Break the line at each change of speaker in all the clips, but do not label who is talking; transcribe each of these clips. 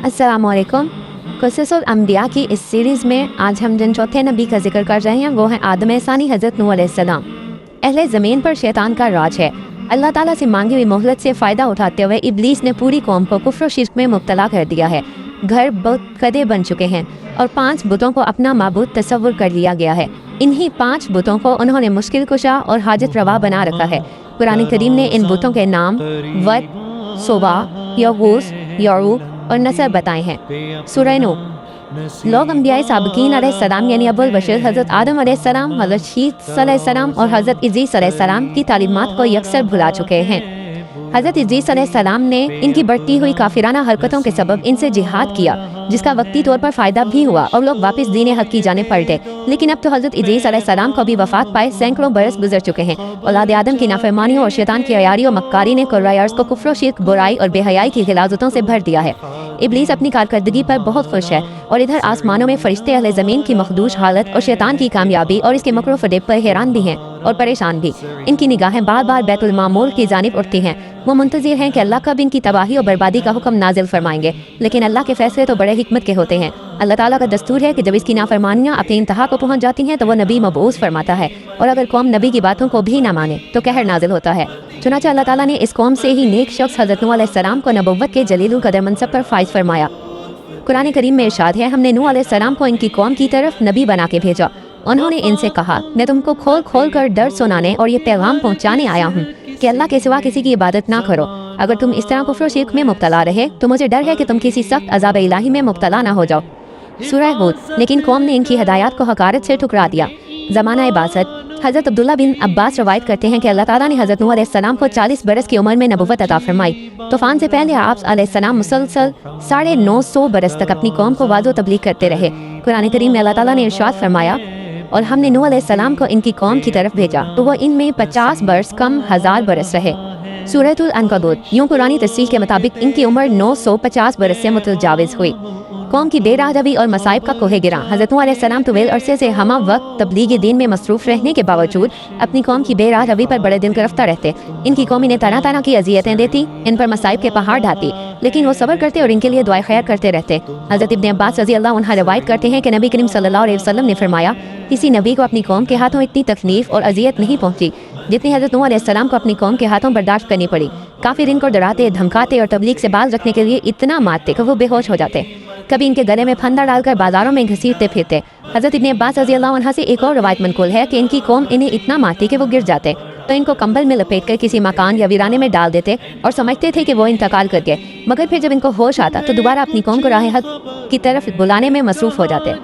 अस्सलामुअलैकुम। क़ससुल अंबिया की इस सीरीज़ में आज हम जिन चौथे नबी का जिक्र कर रहे हैं वो हैं आदम सानी हज़रत नूह अलैहिस्सलाम। अहले ज़मीन पर शैतान का राज है। अल्लाह ताला से मांगी हुई मोहलत से फ़ायदा उठाते हुए इब्लीस ने पूरी कौम को कुफ्र और शिर्क में मुब्तला कर दिया है। घर बहुत कदे बन चुके हैं और 5 बुतों को अपना माबूद तस्वुर कर लिया गया है। इन्हीं 5 बुतों को उन्होंने मुश्किल कुशा और हाजत रवा बना रखा है। कुरान करीम ने इन बुतों के नाम वद, सुवा, यगूस, यऊक और नसर बताए हैं। सूरह नूह। लोग अंबिया साबिकीन अलैहिस्सलाम यानी अबुल बशर हज़रत आदम अलैहिस्सलाम, हज़रत शीस अलैहिस्सलाम और हज़रत इद्रीस अलैहिस्सलाम की तालीमात को यकसर भुला चुके हैं। हज़रत इद्रीस अलैहिस्सलाम ने इनकी बढ़ती हुई काफिराना हरकतों के सबब इनसे जिहाद किया, जिसका वक्ती तौर पर फ़ायदा भी हुआ और लोग वापस दीन हक़ की जाने पलटे। लेकिन अब तो हज़रत इद्रीस अलैहिस्सलाम को भी वफ़ात पाए सैकड़ों बरस गुजर चुके हैं। औलाद आदम की नाफरमानियों और शैतान की अयारी और मक्कारी ने कुर्रा अर्ज़ को कुफ्र, शिर्क, बुराई और बेहयाई की गिलाज़तों से भर दिया है। इब्लीस अपनी कारकर्दगी पर बहुत खुश है और इधर आसमानों में फरिश्ते अहले ज़मीन की मखदूश हालत और शैतान की कामयाबी और इसके मकर फ़रेब पर हैरान भी हैं और परेशान भी। इनकी निगाहें बार बार बैतुल मामूर की जानिब उठती हैं। वो मुंतज़िर हैं कि अल्लाह कब इनकी तबाही और बर्बादी का हुक्म नाजिल फरमाएंगे। लेकिन अल्लाह के फैसले तो बड़े हिकमत के होते हैं। अल्लाह ताला का दस्तूर है कि जब इसकी नाफरमानियाँ अपनी इंतहा को पहुँच जाती हैं तो वो नबी मबऊस फरमाता है, और अगर कौम नबी की बातों को भी ना माने तो कहर नाजिल होता है। चुनांचे अल्लाह ताला ने इस कौम से ही नेक शख्स हज़रत नूह अलैहिस्सलाम को नबुव्वत के जलीलुल कदर मनसब पर फाइज फरमाया। कुरान करीम में इरशाद है, हमने नूह अलैहिस्सलाम को इनकी कौम की तरफ नबी बना के भेजा। उन्होंने इनसे कहा, मैं तुमको खोल खोल कर दर्द सुनाने और ये पैगाम पहुँचाने आया हूँ कि अल्लाह के सिवा किसी की इबादत ना करो। अगर तुम इस तरह कुफ्र और शिर्क में मुब्तला रहे तो मुझे डर है कि तुम किसी सख्त अज़ाब इलाही में मुब्तला ना हो जाओ। सूरह हूद। लेकिन कौम ने इनकी हदायत को हकारत से ठुकरा दिया। ज़माना इबादत। हज़रत अब्दुल्ला बिन अब्बास रवायत करते हैं कि अल्लाह ताला ने हज़रत नूह अलैहिस्सलाम को 40 बरस की उम्र में नबुव्वत अता फरमाई। तूफ़ान से पहले आप अलैहिस्सलाम मुसलसल 950 बरस तक अपनी कौम को वाज़ो तबलीग करते रहे। कुरान करीम में अल्लाह ताला ने इरशाद फरमाया, और हमने नूह अलैहिस्सलाम को इनकी कौम की तरफ भेजा तो वह इनमें 50 बरस कम 1000 बरस रहे। सूरतुल अनकबूत। यूँ कुरानी तस्सीह के मुताबिक इनकी उम्र 950 बरस से मुतजाविज़ हुई। कौम की बेराहवी और मसाइब का कोहे गिरा। हज़रत नूह अलैहिस्सलाम तवील अरसे से हमा वक्त तबलीग दीन में मसरूफ़ रहने के बावजूद अपनी कौम की बेराहवी पर बड़े दिल गिरफ्तार रहते। इनकी कौम इन्हें तरह तरह की अजियतें देती, इन पर मसाइब के पहाड़ ढाती, लेकिन वो सब्र करते और इनके लिए दुआ खैर करते रहते। हज़रत इब्न अब्बास रज़ियल्लाहु अन्हु रवायत करते हैं कि नबी करीम सल्लल्लाहु अलैहि वसल्लम ने फरमाया, किसी नबी को अपनी कौम के हाथों इतनी तकलीफ और अजियत नहीं पहुँची जितनी हज़रत नूह अलैहिस्सलाम को अपनी कौम के हाथों बर्दाश्त करनी पड़ी। काफिर इनको डराते, धमकाते और तबलीग से बाज रखने के लिए इतना मारते कि वो बेहोश हो जाते। कभी इनके गले में फंदा डालकर बाजारों में घसीटते फिरते। हज़रत इब्न अब्बास रज़ियल्लाहु अन्हु से एक और रवायत मनकुल है कि इनकी कौम इन्हें इतना मारती कि वो गिर जाते, तो इनको कंबल में लपेट कर किसी मकान या वीराने में डाल देते और समझते थे कि वो इंतकाल कर गए। मगर फिर जब इनको होश आता तो दोबारा अपनी कौम को राह हक की तरफ बुलाने में मसरूफ़ हो जाते।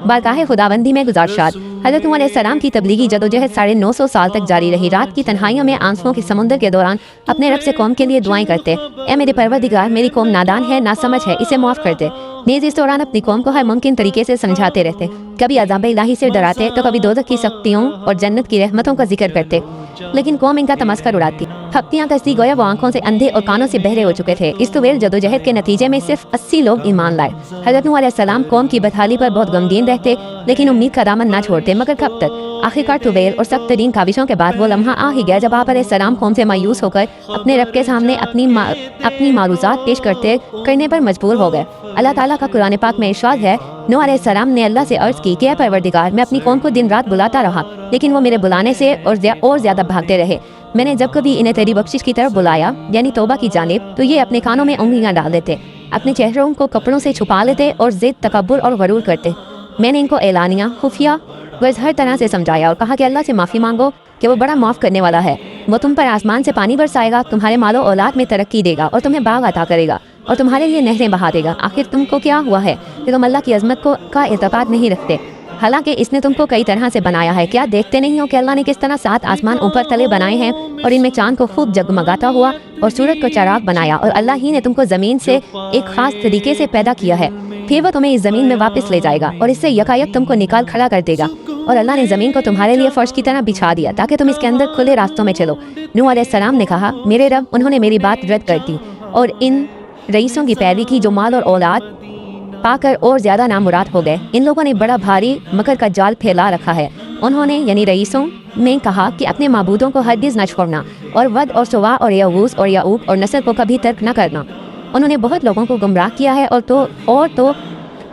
बारगाह खुदाबंदी में गुज़ारिशात। हज़रत नूह अलैहिस्सलाम की तबलीगी जदोजहद 950 साल तक जारी रही। रात की तन्हाइयों में आंसुओं के समुद्र के दौरान अपने रब से कौम के लिए दुआएं करते, ए मेरे परवरदिगार, मेरी कौम नादान है, नासमझ है, इसे माफ़ कर दे। नेज़ इस दौरान अपनी कौम को हर मुमकिन तरीके से समझाते रहते। कभी अज़ाब इलाही से डराते तो कभी दोज़ख की सख्तियों और जन्नत की रहमतों का जिक्र करते, लेकिन कौम इनका तमस्कर उड़ाती। हफ्तियाँ कसती, गोया वो आंखों से अंधे और कानों से बहरे हो चुके थे। इस तवील जदोजहद के नतीजे में सिर्फ 80 लोग ईमान लाए। हज़रत नूह अलैहिस्सलाम कौम की बदहाली पर बहुत गमगीन रहते, लेकिन उम्मीद का दामन न छोड़ते। मगर कब तक? आखिरकार तवील और सख्त तरीन काविशों के बाद वो लम्हा आ ही गया जब आप अलैहिस्सलाम कौम से मायूस होकर अपने रब के सामने अपनी मारूज़ात पेश करने पर मजबूर हो गए। अल्लाह ताला का कुरान पाक में इरशाद है, नूह अलैहिस्सलाम ने अल्लाह से अर्ज़ की कि ऐ परवरदिगार, मैं अपनी कौम को दिन रात बुलाता रहा, लेकिन वो मेरे बुलाने से और ज़्यादा भागते रहे। मैंने जब कभी इन्हें तेरी बख्शिश की तरफ बुलाया, यानी तौबा की जानिब, तो ये अपने कानों में उंगलियां डाल देते, अपने चेहरों को कपड़ों से छुपा लेते और ज़िद, तकब्बुर और गरूर करते। मैंने इनको एलानिया, खुफिया गर्ज हर तरह से समझाया और कहा कि अल्लाह से माफ़ी मांगो कि वो बड़ा माफ़ करने वाला है। वो तुम पर आसमान से पानी बरसाएगा, तुम्हारे मालो औलाद में तरक्की देगा और तुम्हें बाग अता करेगा और तुम्हारे लिए नहरें बहा देगा। आखिर तुमको क्या हुआ है कि तुम अल्लाह की अज़मत का एतक़ाद नहीं रखते, हालांकि इसने तुमको कई तरह से बनाया है। क्या देखते नहीं हो कि अल्लाह ने किस तरह 7 आसमान ऊपर तले बनाए हैं और इनमें चांद को खूब जगमगाता हुआ और सूरज को चराग बनाया, और अल्लाह ही ने तुमको ज़मीन से एक ख़ास तरीके से पैदा किया है। फिर वो तुम्हें इस ज़मीन में वापस ले जाएगा और इससे यकायक तुमको निकाल खड़ा कर देगा। और अल्लाह ने ज़मीन को तुम्हारे लिए फर्श की तरह बिछा दिया ताकि तुम इसके अंदर खुले रास्तों में चलो। नूह अलैहिस्सलाम ने कहा, मेरे रब, उन्होंने मेरी बात रद्द कर दी और इन रईसों की पैरवी की जो माल और औलाद पाकर और ज़्यादा नामुराद हो गए। इन लोगों ने बड़ा भारी मकर का जाल फैला रखा है। उन्होंने यानी रईसों ने कहा कि अपने माबूदों को हरगिज़ न छोड़ना और वद और सुवा और यगूस और यऊक और नसर को कभी तर्क न करना। उन्होंने बहुत लोगों को गुमराह किया है और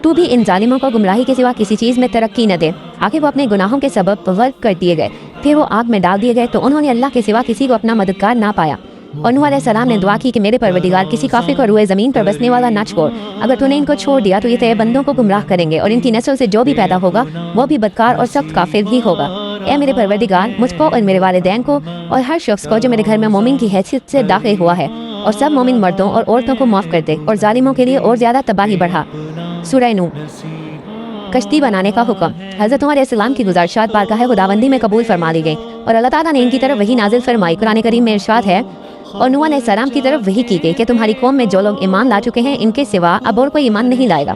तू भी इन जालिमों को गुमराही के सिवा किसी चीज़ में तरक्की न दे। आगे वो अपने गुनाहों के सबब गर्क कर दिए गए, फिर वो आग में डाल दिए गए तो उन्होंने अल्लाह के सिवा किसी को अपना मददगार ना पाया। और नूह अलैहिस्सलाम ने दुआ की कि मेरे परवरदिगार किसी काफिर को रुए ज़मीन पर बसने वाला ना छोड़, अगर तूने इनको छोड़ दिया तो ये तेरे बंदों को गुमराह करेंगे और इनकी नस्ल से जो भी पैदा होगा वो भी बदकार और सख्त काफिर ही होगा। ए मेरे परवरदिगार, मुझको और मेरे वालिदैन को और हर शख्स को जो मेरे घर में मोमिन की हैसियत से दाखिल हुआ है और सब मोमिन मर्दों और औरतों को माफ़ कर दे और जालिमों के लिए और ज़्यादा तबाही बढ़ा। सूरह नूह, कश्ती बनाने का हुक्म। हज़रत नूह अलैहिस्सलाम की गुज़ारिशात बारगाह खुदाबंदी में कबूल फरमा ली गई और अल्लाह ताला ने इनकी तरफ वही नाजिल फरमाई। कुरान करीम में इरशाद है, और नूह अलैहिस्सलाम की तरफ वही की गई कि तुम्हारी कौम में जो लोग ईमान ला चुके हैं इनके सिवा अब और कोई ईमान नहीं लाएगा,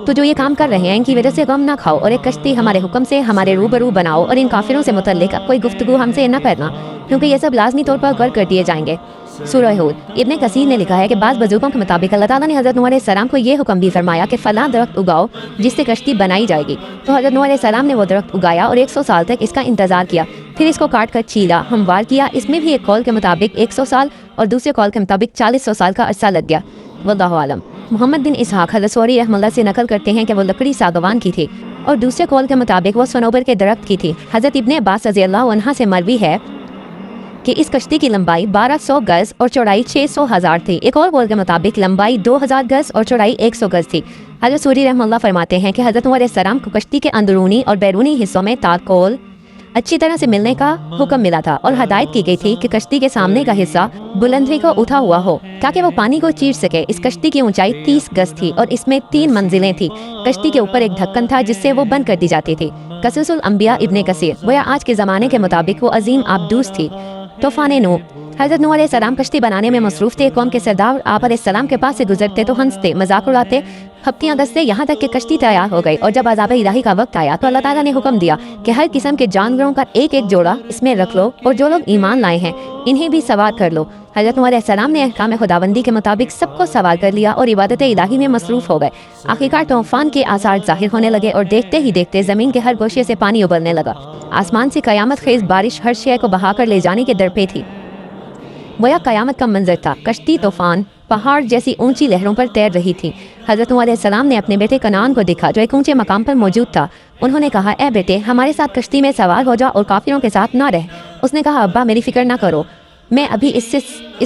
तो जो ये काम कर रहे हैं इनकी वजह से गम ना खाओ और एक कश्ती हमारे हुक्म से हमारे रूबरू बनाओ और इन काफिरों से मुतल्लिक कोई गुफ्तगू हमसे न करना, क्योंकि ये सब लाजमी तौर पर गर्क कर दिए जाएंगे। सूरह हूद, इब्ने कसीर ने लिखा है कि बाज़ बुजुर्गों के मुताबिक अल्लाह ताला ने हज़रत नूह अलैहिस्सलाम को ये हुक्म भी फरमाया कि फ़लाँ दरख्त उगाओ जिससे कश्ती बनाई जाएगी। तो हज़रत नूह अलैहिस्सलाम ने वो दरख्त उगाया और 100 साल तक इसका इंतज़ार किया, फिर इसको काट कर छीला, हमवार किया। इसमें भी एक कौल के मुताबिक 100 साल और दूसरे कौल के मुताबिक 40 साल का अरसा लग गया। वल्लाहु आलम। मोहम्मद बिन इसहाक़ हज़रत रहमतुल्लाह से नकल करते हैं कि वो लकड़ी सागवान की थी और दूसरे कौल के मुताबिक वो सनोबर के दरख्त की थी। हज़रत इब्ने अब्बास रज़ियल्लाहु अन्हा से मरवी है कि इस कश्ती की लंबाई 1200 गज और चौड़ाई 600,000 थी। एक और कौल के मुताबिक लंबाई 2000 गज और चौड़ाई 100 गज थी। हज़रत सूरी रहमतुल्लाह फरमाते हैं कि हज़रत नूह अलैहिस्सलाम को कश्ती के अंदरूनी और बैरूनी हिस्सों में तारकोल अच्छी तरह से मिलने का हुक्म मिला था और हदायत की गई थी कि कश्ती के सामने का हिस्सा बुलंदी को उठा हुआ हो ताकि वो पानी को चीर सके। इस कश्ती की ऊंचाई 30 गज थी और इसमें 3 मंजिलें थी। कश्ती के ऊपर एक ढक्कन था जिससे वो बंद कर दी जाती थी। कसुसुल अंबिया इब्ने कसीर, गोया आज के ज़माने के मुताबिक वो अजीम आबदूस थी। तूफ़ान नूह, हज़रत नूह अलैहिस्सलाम कश्ती बनाने में मसरूफ़ थे। कौम के सरदार आप अलैहिस्सलाम के पास से गुजरते तो हंसते, मजाक उड़ाते, हफ्तियाँ दसते, यहाँ तक कि कश्ती तैयार हो गई। और जब अज़ाब इलाही का वक्त आया तो अल्लाह ताला ने हुक्म दिया कि हर किस्म के जानवरों का एक एक जोड़ा इसमें रख लो और जो लोग ईमान लाए हैं इन्हें भी सवार कर लो। हज़रत नूह अलैहिस्सलाम ने अहकाम खुदाबंदी के मुताबिक सबको सवार कर लिया और इबादत इलाही में मसरूफ़ हो गए। आखिरकार तूफ़ान के आसार ज़ाहिर होने लगे और देखते ही देखते ज़मीन के हर गोशे से पानी उबलने लगा। आसमान से क़यामत खेज़ बारिश हर शय को बहा कर ले जाने के दर पे थी। गोया क़यामत का मंजर था। कश्ती तूफ़ान पहाड़ जैसी ऊंची लहरों पर तैर रही थी। हज़रत नूह अलैहिस्सलाम ने अपने बेटे कनान को देखा जो एक ऊंचे मकाम पर मौजूद था। उन्होंने कहा, ए बेटे, हमारे साथ कश्ती में सवार हो जा और काफिरों के साथ ना रह। उसने कहा, अब्बा मेरी फिक्र ना करो, मैं अभी इस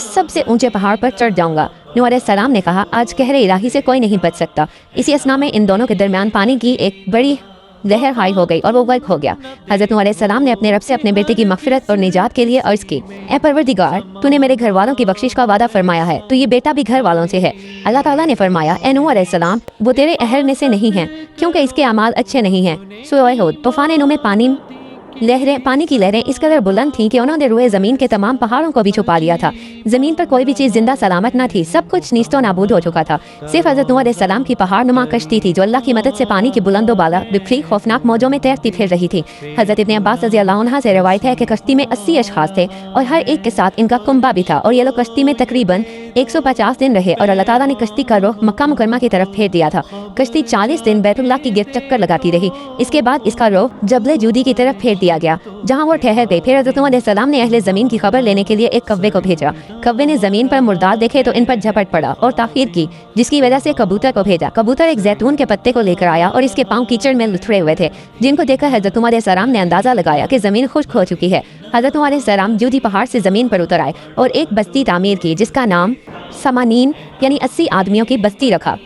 सबसे ऊंचे पहाड़ पर चढ़ जाऊंगा। नूह अलैहिस्सलाम ने कहा, आज कहरे इलाही से कोई नहीं बच सकता। इसी असना में इन दोनों के दरमियान पानी की एक बड़ी लहर हाई हो गई और वो गर्क हो गया। हज़रत नूह अलैहिस्सलाम ने अपने रब से अपने बेटे की मग़फ़िरत और निजात के लिए अर्ज़ की, ए परवरदिगार, तूने मेरे घर वालों की बख्शिश का वादा फरमाया है, तो ये बेटा भी घर वालों से है। अल्लाह ताला ने फरमाया, ए नूह अलैहिस्सलाम, वो तेरे अहल में से नहीं हैं क्योंकि इसके अमाल अच्छे नहीं हैं। सूरह हूद, तूफ़ान नूह में पानी की लहरें इस कदर बुलंद थीं कि उन्होंने रुए ज़मीन के तमाम पहाड़ों को भी छुपा लिया था। ज़मीन पर कोई भी चीज़ जिंदा सलामत न थी, सब कुछ नीस्तो नाबूद हो चुका था। सिर्फ हज़रत नूह अलैहिस्सलाम की पहाड़ नुमा कश्ती थी जो अल्लाह की मदद से पानी की बुलंदो बाला बिखरी खौफनाक मौजों में तैरती फिर रही थी। हज़रत इब्ने अब्बास रज़ियल्लाहु अन्हु से रवायत है कि कश्ती में 80 अशखास थे और हर एक के साथ इनका कुंबा भी था और ये लोग कश्ती में तकरीबन 150 दिन रहे और अल्लाह ताला ने कश्ती का रुख मक्का मुकरमा की तरफ फेर दिया था। कश्ती 40 दिन बैतुल्लाह की गिरद चक्कर लगाती रही। इसके बाद इसका रुख जबले जूदी की तरफ फेर दिया गया जहाँ वो ठहर गई। फिर हज़रत नूह अलैहिस्सलाम ने अहले ज़मीन की खबर लेने के लिए एक कव्वे को भेजा। कव्वे ने ज़मीन पर मुर्दार देखे तो इन पर झपट पड़ा और ताख़ीर की, जिसकी वजह से कबूतर को भेजा। कबूतर एक जैतून के पत्ते को लेकर आया और इसके पाँव कीचड़ में लुथड़े हुए थे, जिनको देखकर हज़रत नूह अलैहिस्सलाम ने अंदाज़ा लगाया कि ज़मीन खुश्क हो चुकी है। हज़रत नूह अलैहिस्सलाम जूदी पहाड़ से ज़मीन पर उतर आए और एक बस्ती तामीर की जिसका नाम समानीन यानी 80 आदमियों की बस्ती रखा।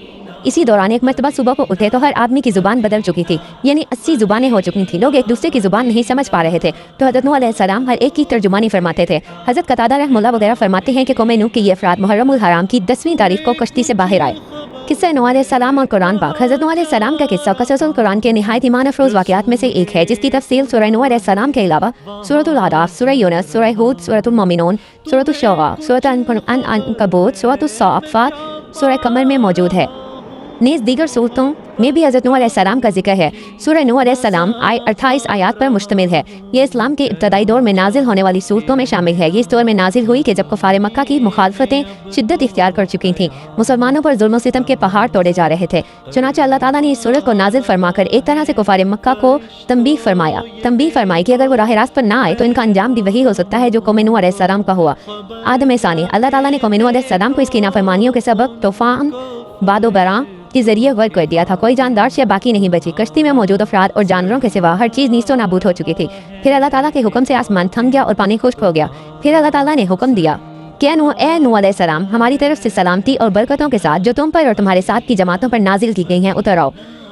इसी दौरान एक मरतबा सुबह को उठे तो हर आदमी की ज़ुबान बदल चुकी थी, यानी 80 ज़ुबानें हो चुकी थी। लोग एक दूसरे की ज़ुबान नहीं समझ पा रहे थे, तो हज़रत नूह अलैहिस्सलाम हर एक की तर्जुमानी फरमाते थे। हज़रत कतादा रहमतुल्लाह वगैरह फरमाते हैं कि कौम नूह के ये अफराद मुहर्रमुल हराम की 10वीं तारीख को कश्ती से बाहर आए। किस्सा नूह अलैहिस्सलाम और कुरान पाक। हज़रत नूह अलैहिस्सलाम का किस्सा क़ससुल कुरान के निहायत ईमान अफरोज़ वाक़यात में से एक है, जिसकी तफसील सूरह नूह अलैहिस्सलाम के अलावा सूरतुल आराफ, सूरह यूनुस, सूरह हूद, सूरतुल मोमिनून, सूरतुश शुरा, सूरतुल अनकबूत, सूरतुस साफ़ात, सूरह कमर में मौजूद है। نیز دیگر صورتوں میں بھی حضرت نوح علیہ السلام کا ذکر ہے۔ سورہ نوح علیہ السلام 28 آیات پر مشتمل ہے۔ یہ اسلام کے ابتدائی دور میں نازل ہونے والی صورتوں میں شامل ہے۔ یہ اس دور میں نازل ہوئی کہ جب کفار مکہ کی مخالفتیں شدت اختیار کر چکی تھیں، مسلمانوں پر ظلم و ستم کے پہاڑ توڑے جا رہے تھے۔ چنانچہ اللہ تعالیٰ نے اس سورت کو نازل فرما کر ایک طرح سے کفار مکہ کو تنبیہ فرمائی کہ اگر وہ راہ راست پر نہ آئے تو ان کا انجام بھی وہی ہو سکتا ہے جو قوم نوح علیہ السلام کا ہوا۔ آدم ثانی، اللہ تعالیٰ نے قوم نوح علیہ السلام کو اس کی نافرمانیوں کے سبب طوفان باد و براں کے ذریعے غرق کر دیا تھا۔ کوئی جاندار شے باقی نہیں بچی، کشتی میں موجود افراد اور جانوروں کے سوا ہر چیز نیست و نابود ہو چکی تھی۔ پھر اللہ تعالیٰ کے حکم سے آسمان تھم گیا اور پانی خشک ہو گیا۔ پھر اللہ تعالیٰ نے حکم دیا کہ اے نوح علیہ السلام، ہماری طرف سے سلامتی اور برکتوں کے ساتھ جو تم پر اور تمہارے ساتھ کی جماعتوں پر نازل کی گئی ہیں اتر آؤ۔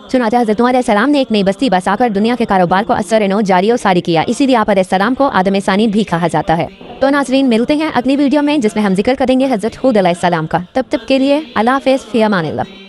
چنانچہ حضرت نوح علیہ السلام نے ایک نئی بستی بسا کر دنیا کے کاروبار کو اثر نو جاری و ساری کیا، اسی لیے آپ علیہ السلام کو آدم ثانی بھی کہا جاتا ہے۔ تو ناظرین، ملتے ہیں اگلی ویڈیو میں جس میں ہم ذکر کریں گے حضرت ہود علیہ السلام کا۔ تب تک کے لیے اللہ حافظ، فی امان اللہ۔